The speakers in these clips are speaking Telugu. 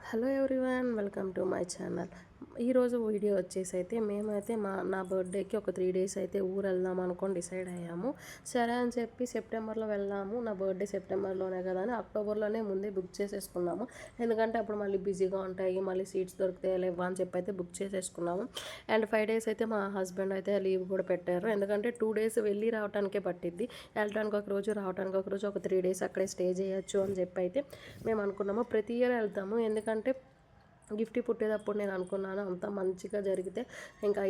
Hello everyone, welcome to my channel. ఈరోజు వీడియో వచ్చేసి అయితే మేమైతే నా బర్త్డేకి ఒక 3 డేస్ అయితే ఊరు వెళ్దాం అనుకొని డిసైడ్ అయ్యాము. సరే అని చెప్పి సెప్టెంబర్లో వెళ్దాము, నా బర్త్డే సెప్టెంబర్లోనే కదా అని అక్టోబర్లోనే ముందే బుక్ చేసేసుకున్నాము. ఎందుకంటే అప్పుడు మళ్ళీ బిజీగా ఉంటాయి, మళ్ళీ సీట్స్ దొరుకుతాయి లేవా అని చెప్పి అయితే బుక్ చేసేసుకున్నాము. అండ్ 5 డేస్ అయితే మా హస్బెండ్ అయితే లీవ్ కూడా పెట్టారు. ఎందుకంటే 2 డేస్ వెళ్ళి రావడానికే పట్టిద్ది, వెళ్ళడానికి ఒక రోజు, రావడానికి ఒక రోజు, ఒక 3 డేస్ అక్కడే స్టే చేయొచ్చు అని చెప్పి అయితే మేము అనుకున్నాము. ప్రతి ఇయర్ వెళ్తాము, ఎందుకంటే గిఫ్ట్ పుట్టేటప్పుడు నేను అనుకున్నాను అంత మంచిగా జరిగితే ఇంకా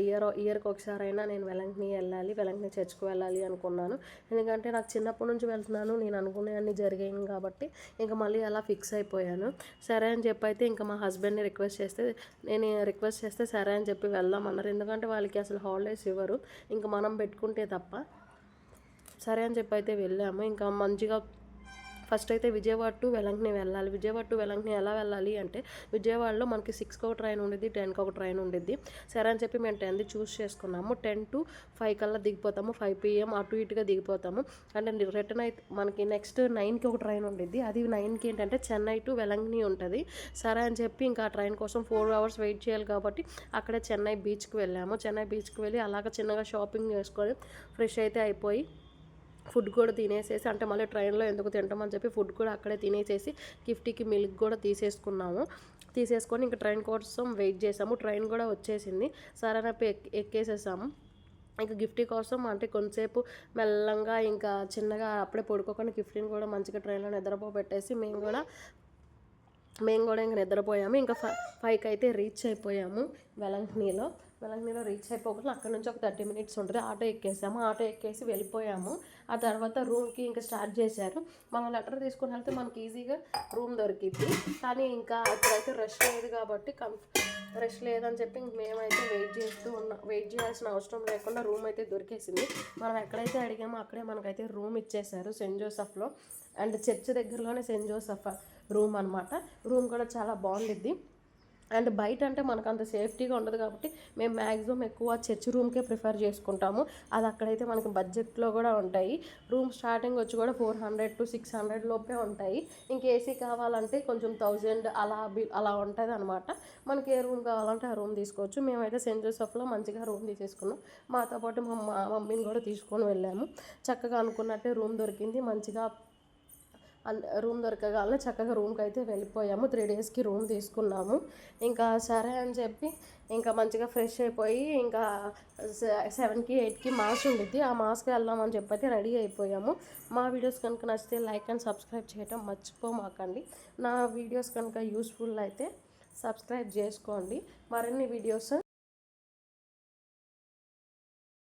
ఇయర్కి ఒకసారైనా నేను వెలంకని వెళ్ళాలి, వెలంకని చర్చ్కి వెళ్ళాలి అనుకున్నాను. ఎందుకంటే నాకు చిన్నప్పటి నుంచి వెళ్తున్నాను, నేను అనుకునేవన్నీ జరిగాయి కాబట్టి ఇంకా మళ్ళీ అలా ఫిక్స్ అయిపోయాను. సరే అని చెప్పి అయితే ఇంకా మా హస్బెండ్ని రిక్వెస్ట్ చేస్తే సరే అని చెప్పి వెళ్దామన్నారు. ఎందుకంటే వాళ్ళకి అసలు హాలిడేస్ ఇవ్వరు, ఇంకా మనం పెట్టుకుంటే తప్ప. సరే అని చెప్పి అయితే వెళ్ళాము. ఇంకా మంచిగా ఫస్ట్ అయితే విజయవాడ టు వెలంకని వెళ్ళాలి. విజయవాడ టు వెలంకని ఎలా వెళ్ళాలి అంటే విజయవాడలో మనకి 6కి ఒక ట్రైన్ ఉండిద్ది, 10కి ఒక ట్రైన్ ఉండిద్ది. సరే అని చెప్పి మేము 10ది చూస్ చేసుకున్నాము. 10 to 5 కల్లా దిగిపోతాము, 5 PM అటు ఇటుగా దిగిపోతాము. అంటే రిటర్న్ అయితే మనకి నెక్స్ట్ 9కి ఒక ట్రైన్ ఉండిద్ది. అది 9కి ఏంటంటే చెన్నై టు వెలంకని ఉంటుంది. సరే అని చెప్పి ఇంకా ఆ ట్రైన్ కోసం 4 hours వెయిట్ చేయాలి కాబట్టి అక్కడే చెన్నై బీచ్కి వెళ్ళాము. చెన్నై బీచ్కి వెళ్ళి అలాగ చిన్నగా షాపింగ్ చేసుకొని ఫ్రెష్ అయితే అయిపోయి ఫుడ్ కూడా తినేసేసి, అంటే మళ్ళీ ట్రైన్లో ఎందుకు తింటామని చెప్పి ఫుడ్ కూడా అక్కడే తినేసేసి గిఫ్ట్కి మిల్క్ కూడా తీసేసుకొని ఇంకా ట్రైన్ కోసం వెయిట్ చేసాము. ట్రైన్ కూడా వచ్చేసింది. సరే ఎక్కేసేసాము. ఇంకా గిఫ్ట్ కోసం అంటే కొంతసేపు మెల్లంగా ఇంకా చిన్నగా అప్పుడే పడుకోకుండా గిఫ్ట్ని కూడా మంచిగా ట్రైన్లో నిద్రపోబెట్టేసి మేము కూడా ఇంకా నిద్రపోయాము. ఇంకా 5కి అయితే రీచ్ అయిపోయాము వెలంకనిలో రీచ్ అయిపోకుండా అక్కడ నుంచి ఒక 30 minutes ఉంటుంది. ఆటో ఎక్కేసి వెళ్ళిపోయాము. ఆ తర్వాత రూమ్కి ఇంకా స్టార్ట్ చేశారు. మనం లెటర్ తీసుకుని వెళ్తే మనకి ఈజీగా రూమ్ దొరికిద్ది. కానీ ఇంకా ఇప్పుడైతే రష్ లేదు కాబట్టి రష్ లేదని చెప్పి మేమైతే వెయిట్ చేయాల్సిన అవసరం లేకుండా రూమ్ అయితే దొరికేసింది. మనం ఎక్కడైతే అడిగామో అక్కడే మనకైతే రూమ్ ఇచ్చేసారు, సెయింట్ జోసెఫ్లో. అండ్ చర్చ్ దగ్గరలోనే సెయింట్ జోసెఫ్ రూమ్ అనమాట. రూమ్ కూడా చాలా బాగుండిద్ది. అండ్ బయట అంటే మనకు అంత సేఫ్టీగా ఉండదు కాబట్టి మేము మ్యాక్సిమం ఎక్కువ చర్చ్ రూమ్కే ప్రిఫర్ చేసుకుంటాము. అది అక్కడైతే మనకి బడ్జెట్లో కూడా ఉంటాయి. రూమ్ స్టార్టింగ్ వచ్చి కూడా 400 to 600 లోపే ఉంటాయి. ఇంక ఏసీ కావాలంటే కొంచెం 1000 అలా ఉంటుంది అనమాట. మనకి ఏ రూమ్ కావాలంటే ఆ రూమ్ తీసుకోవచ్చు. మేమైతే సెయింట్ జోసెఫ్లో మంచిగా రూమ్ తీసేసుకున్నాం. మాతో పాటు మా మమ్మీని కూడా తీసుకొని వెళ్ళాము. చక్కగా అనుకున్నట్టే రూమ్ దొరికింది. మంచిగా రూమ్ దొరకగానే చక్కగా రూమ్కి అయితే వెళ్ళిపోయాము. 3 డేస్కి రూమ్ తీసుకున్నాము. ఇంకా సరే అని చెప్పి ఇంకా మంచిగా ఫ్రెష్ అయిపోయి ఇంకా 7కి 8కి మాస్ ఉండిద్ది. ఆ మాస్కి వెళ్దామని చెప్పి అయితే రెడీ అయిపోయాము. మా వీడియోస్ కనుక నచ్చితే లైక్ అండ్ సబ్స్క్రైబ్ చేయడం మర్చిపోమాకండి. నా వీడియోస్ కనుక యూస్ఫుల్ అయితే సబ్స్క్రైబ్ చేసుకోండి. మరిన్ని వీడియోస్